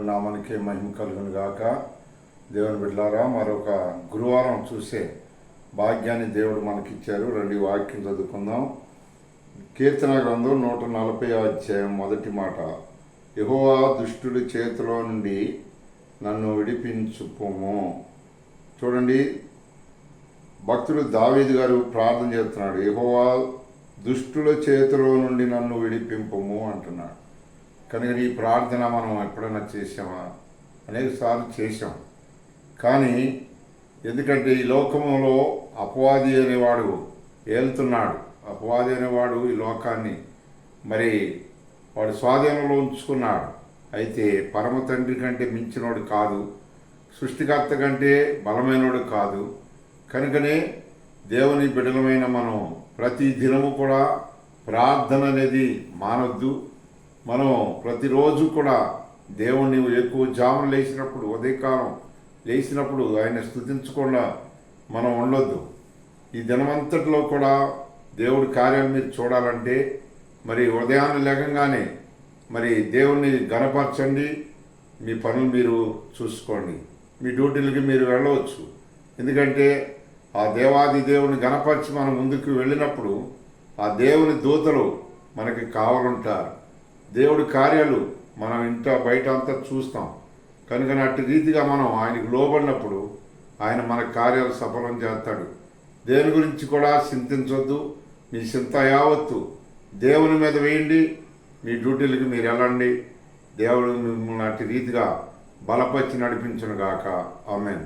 నామానికి మహిమ కలుగును గాక. దేవుని బిడ్డలారా, మరొక గురువారం చూసే భాగ్యాన్ని దేవుడు మనకిచ్చారు. రండి వాక్యం చదువుకుందాం. కీర్తన గ్రంథం 140 అధ్యాయం మొదటి మాట, యెహోవా దుష్టుడి చేతిలో నుండి నన్ను విడిపించుము. చూడండి, భక్తుడు దావీదు గారు ప్రార్థన చేస్తున్నాడు, యెహోవా దుష్టుల చేతిలో నుండి నన్ను విడిపింపుము అంటున్నాడు. కనుక ఈ ప్రార్థన మనం ఎప్పుడైనా చేసామా? అనేక సార్లు చేసాం. కానీ ఎందుకంటే ఈ లోకంలో అపవాది అనేవాడు ఏలుతున్నాడు. అపవాది అనేవాడు ఈ లోకాన్ని మరి వాడు స్వాధీనంలో ఉంచుకున్నాడు. అయితే పరమ తండ్రి కంటే మించినోడు కాదు, సృష్టికర్త కంటే బలమైనోడు కాదు. కనుకనే దేవుని బిడ్డలమైన మనం ప్రతి దినము కూడా ప్రార్థన అనేది మానొద్దు. మనం ప్రతిరోజు కూడా దేవుణ్ణి ఎక్కువ జాములు లేచినప్పుడు, ఉదయకాలం లేచినప్పుడు ఆయన స్తుతించకుండా మనం ఉండొద్దు. ఈ దినమంతటిలో కూడా దేవుడి కార్యాలు మీరు చూడాలంటే మరి ఉదయాన్నే లేకంగానే మరి దేవుణ్ణి గణపరచండి. మీ పనులు మీరు చూసుకోండి. మీ డ్యూటీలకి మీరు వెళ్ళవచ్చు. ఎందుకంటే ఆ దేవాది దేవుని గణపరిచి మనం ముందుకు వెళ్ళినప్పుడు ఆ దేవుని దూతలు మనకి కావాలంటారు. దేవుడి కార్యాలు మనం ఇంట బయట అంతా చూస్తాం. కనుక అట్టి రీతిగా మనం ఆయనకు లోబడినప్పుడు ఆయన మన కార్యాలు సఫలం చేస్తాడు. దేని గురించి కూడా చింతించొద్దు. మీ చింత యావత్తు దేవుని మీద వేయండి. మీ డ్యూటీలకి మీరు వెళ్ళండి. దేవుడు మిమ్మల్ని అట్టి రీతిగా బలపరిచి నడిపించును గాక. ఆమేన్.